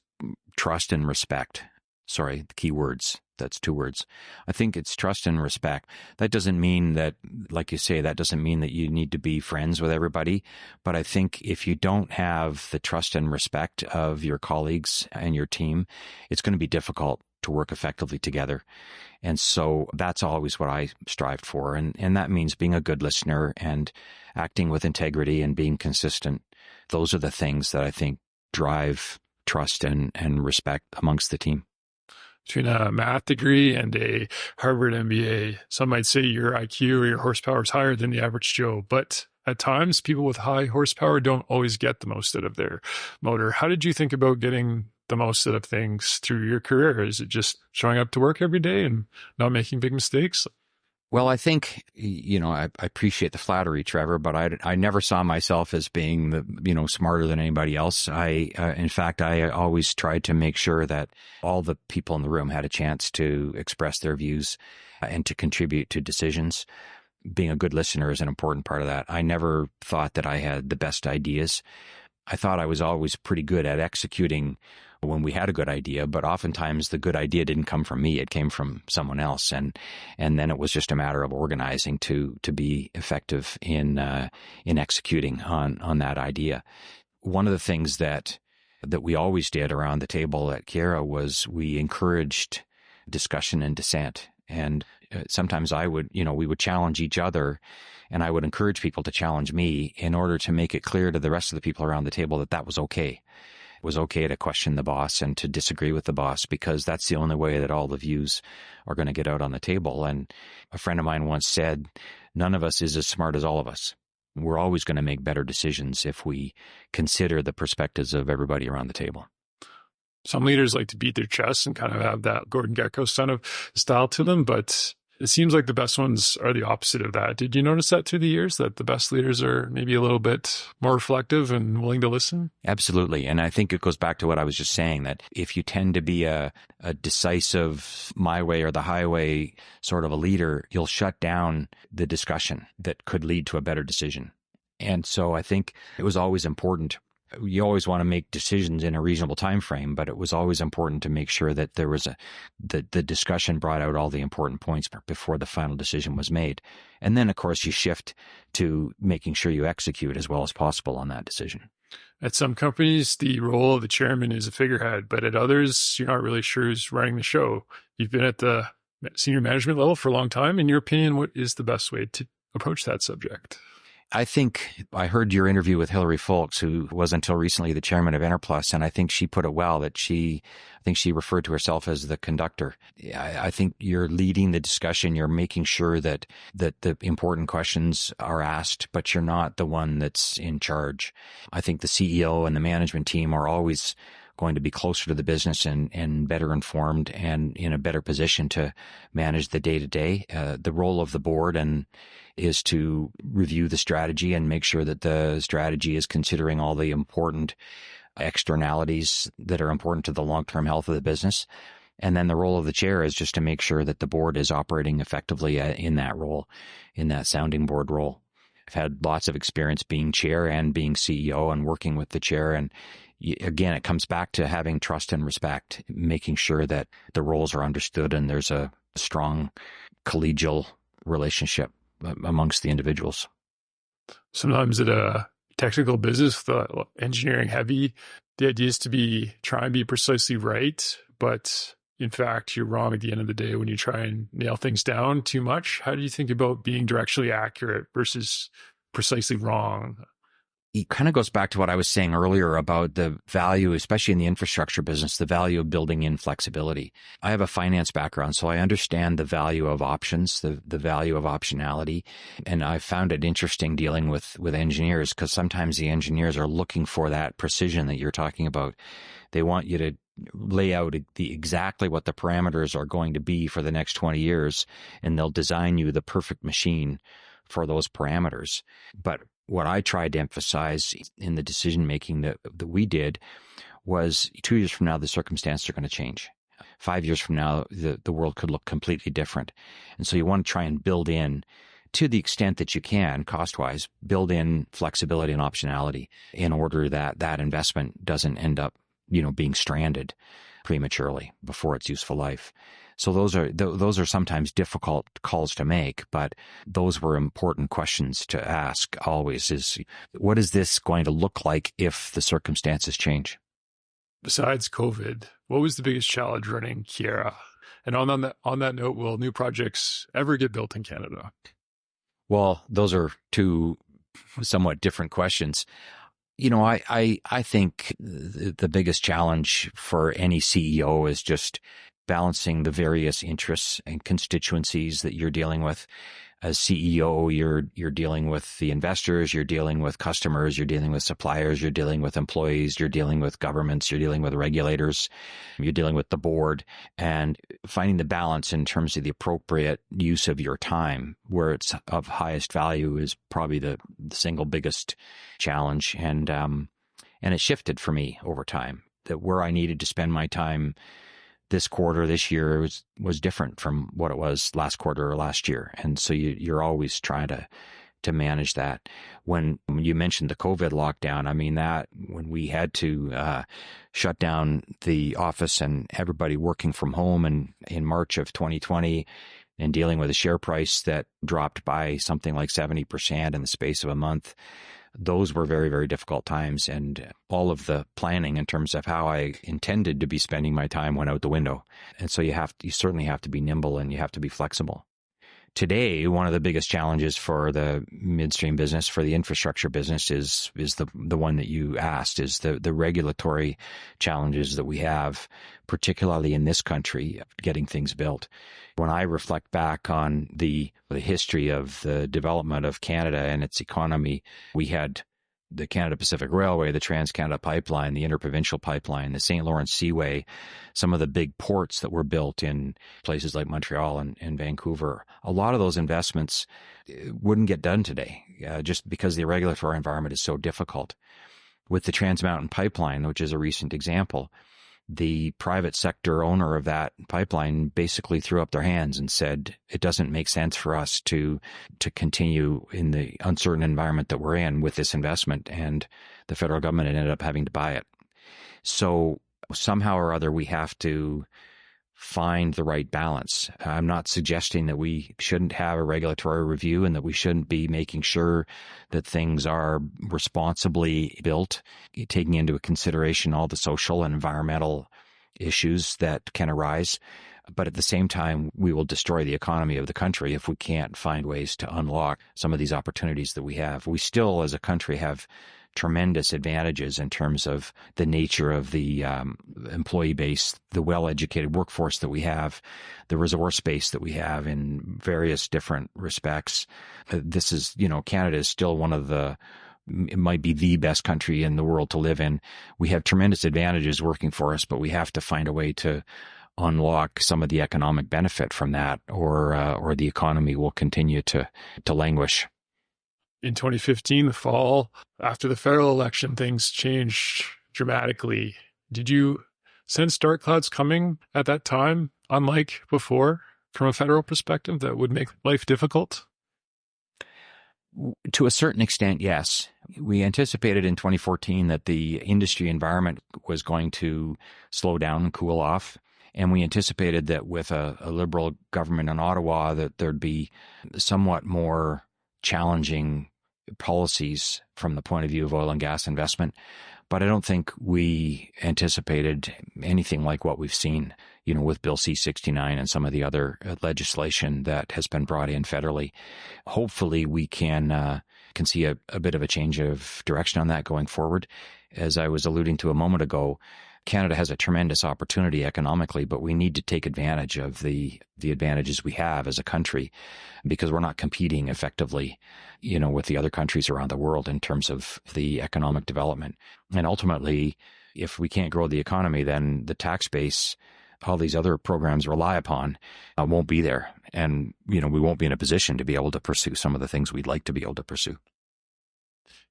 trust and respect. Sorry, the key words. That's two words. I think it's trust and respect. That doesn't mean that, like you say, that doesn't mean that you need to be friends with everybody. But I think if you don't have the trust and respect of your colleagues and your team, it's going to be difficult to work effectively together. And so that's always what I strived for. And that means being a good listener and acting with integrity and being consistent. Those are the things that I think drive trust and respect amongst the team. Between a math degree and a Harvard MBA, some might say your IQ or your horsepower is higher than the average Joe, but at times people with high horsepower don't always get the most out of their motor. How did you think about getting the most out of things through your career? Is it just showing up to work every day and not making big mistakes? Well, I think, I appreciate the flattery, Trevor, but I never saw myself as being smarter than anybody else. In fact, I always tried to make sure that all the people in the room had a chance to express their views and to contribute to decisions. Being a good listener is an important part of that. I never thought that I had the best ideas. I thought I was always pretty good at executing when we had a good idea, but oftentimes the good idea didn't come from me. It came from someone else. And then it was just a matter of organizing to be effective in executing on that idea. One of the things that that we always did around the table at Keyera was we encouraged discussion and dissent. And sometimes we would challenge each other, and I would encourage people to challenge me in order to make it clear to the rest of the people around the table that that was okay. It was okay to question the boss and to disagree with the boss, because that's the only way that all the views are going to get out on the table. And a friend of mine once said, none of us is as smart as all of us. We're always going to make better decisions if we consider the perspectives of everybody around the table. Some leaders like to beat their chests and kind of have that Gordon Gekko kind of style to them, but it seems like the best ones are the opposite of that. Did you notice that through the years, that the best leaders are maybe a little bit more reflective and willing to listen? Absolutely. And I think it goes back to what I was just saying, that if you tend to be a decisive my way or the highway sort of a leader, you'll shut down the discussion that could lead to a better decision. And so I think it was always important. You always want to make decisions in a reasonable time frame, but it was always important to make sure that there was the discussion brought out all the important points before the final decision was made. And then, of course, you shift to making sure you execute as well as possible on that decision. At some companies, the role of the chairman is a figurehead, but at others, you're not really sure who's running the show. You've been at the senior management level for a long time. In your opinion, what is the best way to approach that subject? I think I heard your interview with Hilary Folks, who was until recently the chairman of Enerplus, and I think she put it well, that I think she referred to herself as the conductor. I think you're leading the discussion. You're making sure that the important questions are asked, but you're not the one that's in charge. I think the CEO and the management team are always going to be closer to the business and better informed and in a better position to manage the day-to-day. The role of the board is to review the strategy and make sure that the strategy is considering all the important externalities that are important to the long-term health of the business. And then the role of the chair is just to make sure that the board is operating effectively in that role, in that sounding board role. I've had lots of experience being chair and being CEO and working with the chair. And again, it comes back to having trust and respect, making sure that the roles are understood and there's a strong collegial relationship amongst the individuals. Sometimes at a technical business, the engineering heavy, the idea is to try and be precisely right, but in fact, you're wrong at the end of the day when you try and nail things down too much. How do you think about being directionally accurate versus precisely wrong? It kind of goes back to what I was saying earlier about the value, especially in the infrastructure business, the value of building in flexibility. I have a finance background, so I understand the value of options, the value of optionality. And I found it interesting dealing with engineers, because sometimes the engineers are looking for that precision that you're talking about. They want you to lay out exactly what the parameters are going to be for the next 20 years, and they'll design you the perfect machine for those parameters. But what I tried to emphasize in the decision-making that we did was 2 years from now, the circumstances are going to change. 5 years from now, the world could look completely different. And so you want to try and build in, to the extent that you can, cost-wise, build in flexibility and optionality in order that that investment doesn't end up, being stranded prematurely before its useful life. So those are sometimes difficult calls to make, but those were important questions to ask always, is what is this going to look like if the circumstances change? Besides COVID, what was the biggest challenge running Keyera? And on that note, will new projects ever get built in Canada? Well, those are two somewhat different questions. I think the biggest challenge for any CEO is just balancing the various interests and constituencies that you're dealing with. As CEO, you're dealing with the investors, you're dealing with customers, you're dealing with suppliers, you're dealing with employees, you're dealing with governments, you're dealing with regulators, you're dealing with the board, and finding the balance in terms of the appropriate use of your time where it's of highest value is probably the single biggest challenge. And it shifted for me over time, that where I needed to spend my time this quarter, this year was different from what it was last quarter or last year. And so you're always trying to manage that. When you mentioned the COVID lockdown, I mean, that when we had to shut down the office and everybody working from home in March of 2020 and dealing with a share price that dropped by something like 70% in the space of a month, those were very, very difficult times. And all of the planning in terms of how I intended to be spending my time went out the window. And so you certainly have to be nimble and you have to be flexible. Today, one of the biggest challenges for the midstream business, for the infrastructure business, is the one that you asked, is the regulatory challenges that we have, particularly in this country, getting things built. When I reflect back on the history of the development of Canada and its economy, we had the Canada Pacific Railway, the Trans-Canada Pipeline, the Interprovincial Pipeline, the St. Lawrence Seaway, some of the big ports that were built in places like Montreal and Vancouver. A lot of those investments wouldn't get done today just because the regulatory environment is so difficult. With the Trans Mountain Pipeline, which is a recent example, the private sector owner of that pipeline basically threw up their hands and said, it doesn't make sense for us to continue in the uncertain environment that we're in with this investment. And the federal government ended up having to buy it. So somehow or other, we have to find the right balance. I'm not suggesting that we shouldn't have a regulatory review and that we shouldn't be making sure that things are responsibly built, taking into consideration all the social and environmental issues that can arise. But at the same time, we will destroy the economy of the country if we can't find ways to unlock some of these opportunities that we have. We still, as a country, have tremendous advantages in terms of the nature of the employee base, the well-educated workforce that we have, the resource base that we have in various different respects. This is, Canada is still it might be the best country in the world to live in. We have tremendous advantages working for us, but we have to find a way to unlock some of the economic benefit from that, or the economy will continue to languish. In 2015, the fall, after the federal election, things changed dramatically. Did you sense dark clouds coming at that time, unlike before, from a federal perspective, that would make life difficult? To a certain extent, yes. We anticipated in 2014 that the industry environment was going to slow down and cool off. And we anticipated that with a Liberal government in Ottawa, that there'd be somewhat more challenging policies from the point of view of oil and gas investment. But I don't think we anticipated anything like what we've seen, with Bill C-69 and some of the other legislation that has been brought in federally. Hopefully we can see a bit of a change of direction on that going forward. As I was alluding to a moment ago, Canada has a tremendous opportunity economically, but we need to take advantage of the advantages we have as a country, because we're not competing effectively, with the other countries around the world in terms of the economic development. And ultimately, if we can't grow the economy, then the tax base, all these other programs rely upon, won't be there. And, we won't be in a position to be able to pursue some of the things we'd like to be able to pursue.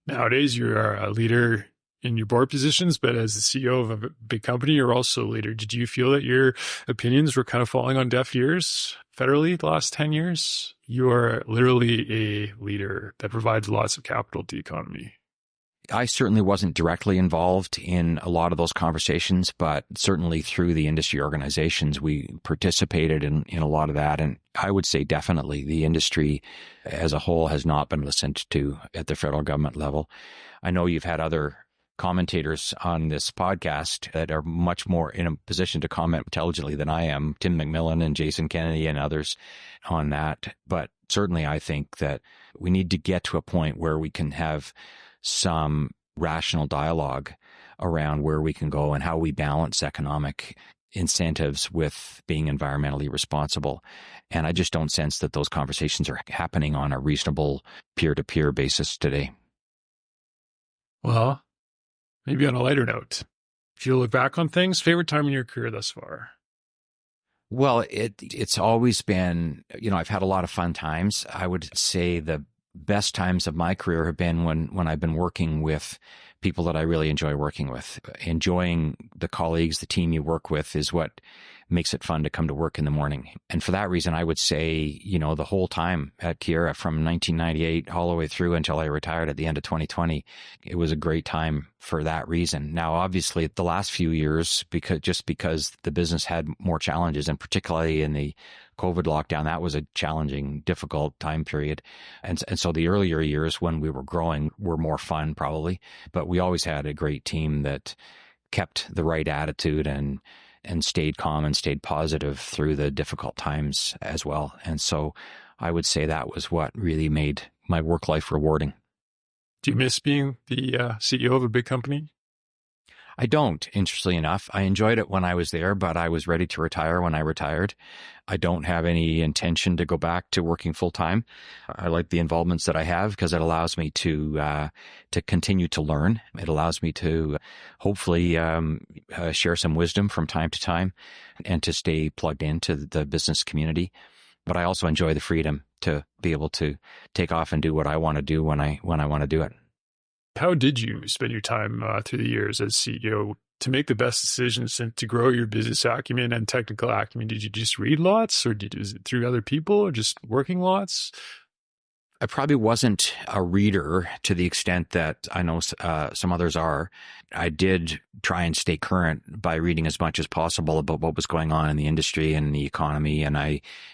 Nowadays, you're a leader in your board positions, but as the CEO of a big company, you're also a leader. Did you feel that your opinions were kind of falling on deaf ears federally the last 10 years? You are literally a leader that provides lots of capital to the economy. I certainly wasn't directly involved in a lot of those conversations, but certainly through the industry organizations, we participated in a lot of that. And I would say definitely the industry as a whole has not been listened to at the federal government level. I know you've had other commentators on this podcast that are much more in a position to comment intelligently than I am, Tim McMillan and Jason Kennedy and others on that. But certainly I think that we need to get to a point where we can have some rational dialogue around where we can go and how we balance economic incentives with being environmentally responsible. And I just don't sense that those conversations are happening on a reasonable peer-to-peer basis today. Well, maybe on a lighter note, if you look back on things, favorite time in your career thus far? Well, it's always been, I've had a lot of fun times. I would say the best times of my career have been when I've been working with people that I really enjoy working with. Enjoying the colleagues, the team you work with is what makes it fun to come to work in the morning. And for that reason, I would say, the whole time at Keyera from 1998 all the way through until I retired at the end of 2020, it was a great time for that reason. Now, obviously, the last few years, because the business had more challenges, and particularly in the COVID lockdown, that was a challenging, difficult time period. And so the earlier years when we were growing were more fun probably, but we always had a great team that kept the right attitude and stayed calm and stayed positive through the difficult times as well. And so I would say that was what really made my work life rewarding. Do you miss being the CEO of a big company? I don't, interestingly enough. I enjoyed it when I was there, but I was ready to retire when I retired. I don't have any intention to go back to working full time. I like the involvements that I have because it allows me to continue to learn. It allows me to hopefully share some wisdom from time to time and to stay plugged into the business community. But I also enjoy the freedom to be able to take off and do what I want to do when I want to do it. How did you spend your time through the years as CEO to make the best decisions and to grow your business acumen and technical acumen? Did you just read lots, or was it through other people, or just working lots? I probably wasn't a reader to the extent that I know some others are. I did try and stay current by reading as much as possible about what was going on in the industry and the economy. And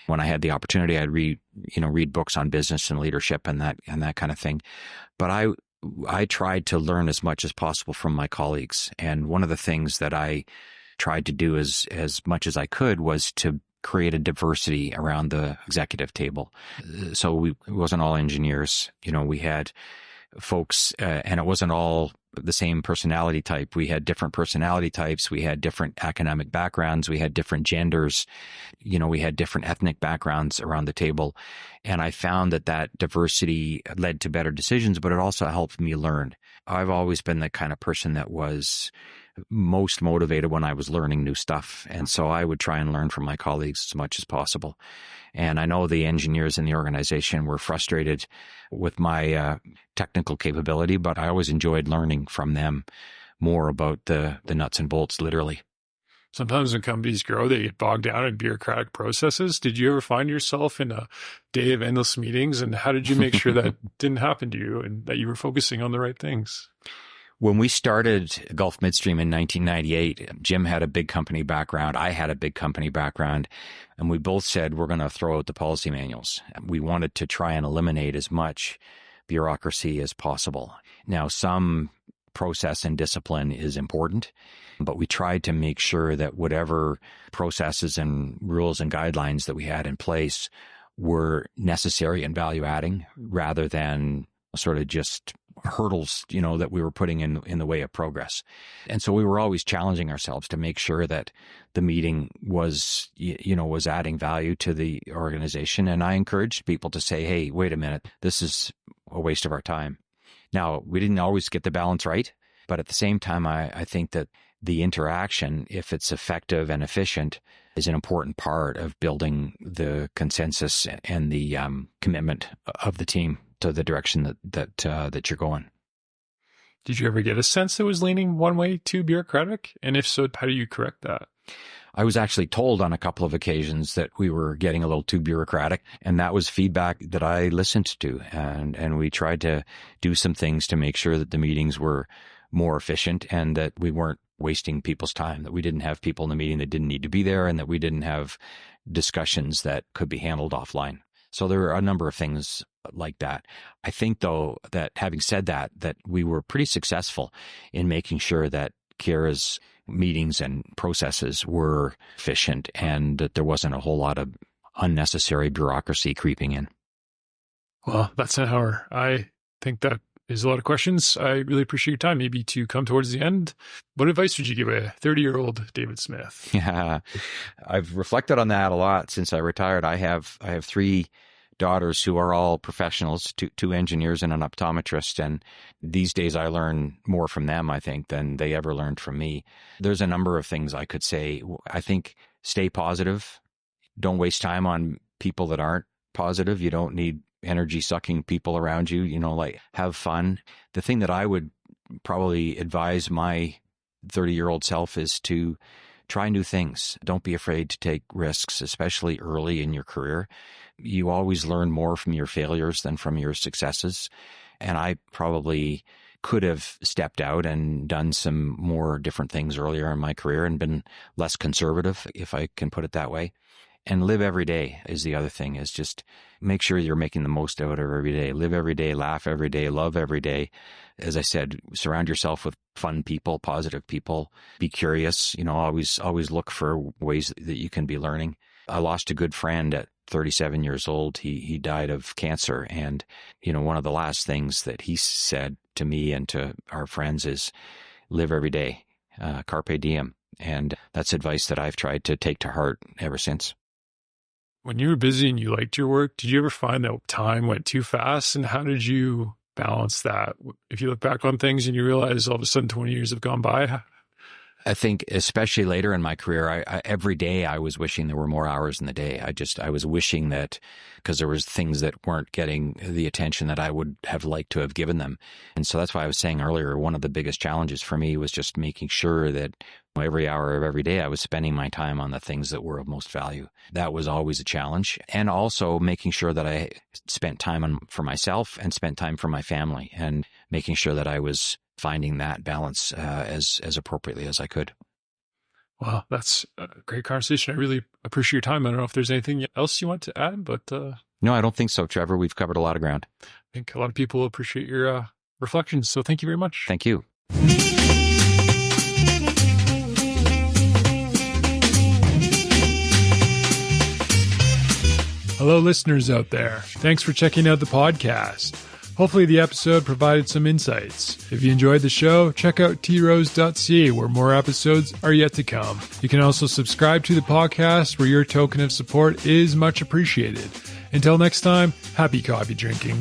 when I had the opportunity, I'd read books on business and leadership and that kind of thing. But I tried to learn as much as possible from my colleagues. And one of the things that I tried to do as much as I could was to create a diversity around the executive table. So it wasn't all engineers. We had folks, and it wasn't all the same personality type. We had different personality types. We had different economic backgrounds. We had different genders. We had different ethnic backgrounds around the table. And I found that diversity led to better decisions, but it also helped me learn. I've always been the kind of person that was most motivated when I was learning new stuff. And so I would try and learn from my colleagues as much as possible. And I know the engineers in the organization were frustrated with my technical capability, but I always enjoyed learning from them more about the nuts and bolts, literally. Sometimes when companies grow, they get bogged down in bureaucratic processes. Did you ever find yourself in a day of endless meetings? And how did you make sure that didn't happen to you and that you were focusing on the right things? When we started Gulf Midstream in 1998, Jim had a big company background. I had a big company background. And we both said we're going to throw out the policy manuals. We wanted to try and eliminate as much bureaucracy as possible. Now, some process and discipline is important, but we tried to make sure that whatever processes and rules and guidelines that we had in place were necessary and value adding rather than sort of just hurdles, that we were putting in the way of progress. And so we were always challenging ourselves to make sure that the meeting was adding value to the organization. And I encouraged people to say, hey, wait a minute, this is a waste of our time. Now, we didn't always get the balance right, but at the same time, I think that the interaction, if it's effective and efficient, is an important part of building the consensus and the commitment of the team to the direction that you're going. Did you ever get a sense that was leaning one way too bureaucratic? And if so, how do you correct that? I was actually told on a couple of occasions that we were getting a little too bureaucratic, and that was feedback that I listened to. And we tried to do some things to make sure that the meetings were more efficient and that we weren't wasting people's time, that we didn't have people in the meeting that didn't need to be there, and that we didn't have discussions that could be handled offline. So there are a number of things like that. I think, though, that having said that we were pretty successful in making sure that Keyera's meetings and processes were efficient and that there wasn't a whole lot of unnecessary bureaucracy creeping in. Well, that's an hour. I think that is a lot of questions. I really appreciate your time. Maybe to come towards the end, what advice would you give a 30-year-old David Smith? Yeah, I've reflected on that a lot since I retired. I have 3 daughters who are all professionals, two engineers and an optometrist. And these days I learn more from them, I think, than they ever learned from me. There's a number of things I could say. I think stay positive. Don't waste time on people that aren't positive. You don't need energy sucking people around you, have fun. The thing that I would probably advise my 30-year-old self is to try new things. Don't be afraid to take risks, especially early in your career. You always learn more from your failures than from your successes. And I probably could have stepped out and done some more different things earlier in my career and been less conservative, if I can put it that way. And live every day is the other thing, is just make sure you're making the most out of every day. Live every day, laugh every day, love every day. As I said, surround yourself with fun people, positive people. Be curious, always look for ways that you can be learning. I lost a good friend at 37 years old. He died of cancer. And, one of the last things that he said to me and to our friends is live every day, carpe diem. And that's advice that I've tried to take to heart ever since. When you were busy and you liked your work, did you ever find that time went too fast? And how did you balance that? If you look back on things and you realize all of a sudden 20 years have gone by? I think especially later in my career, I every day I was wishing there were more hours in the day. I was wishing that, because there was things that weren't getting the attention that I would have liked to have given them. And so that's why I was saying earlier, one of the biggest challenges for me was just making sure that every hour of every day I was spending my time on the things that were of most value. That was always a challenge. And also making sure that I spent time for myself and spent time for my family, and making sure that I was finding that balance as appropriately as I could. Wow, that's a great conversation. I really appreciate your time. I don't know if there's anything else you want to add, but... No, I don't think so, Trevor. We've covered a lot of ground. I think a lot of people appreciate your reflections, so thank you very much. Thank you. Hello, listeners out there. Thanks for checking out the podcast. Hopefully the episode provided some insights. If you enjoyed the show, check out trose.ca where more episodes are yet to come. You can also subscribe to the podcast where your token of support is much appreciated. Until next time, happy coffee drinking.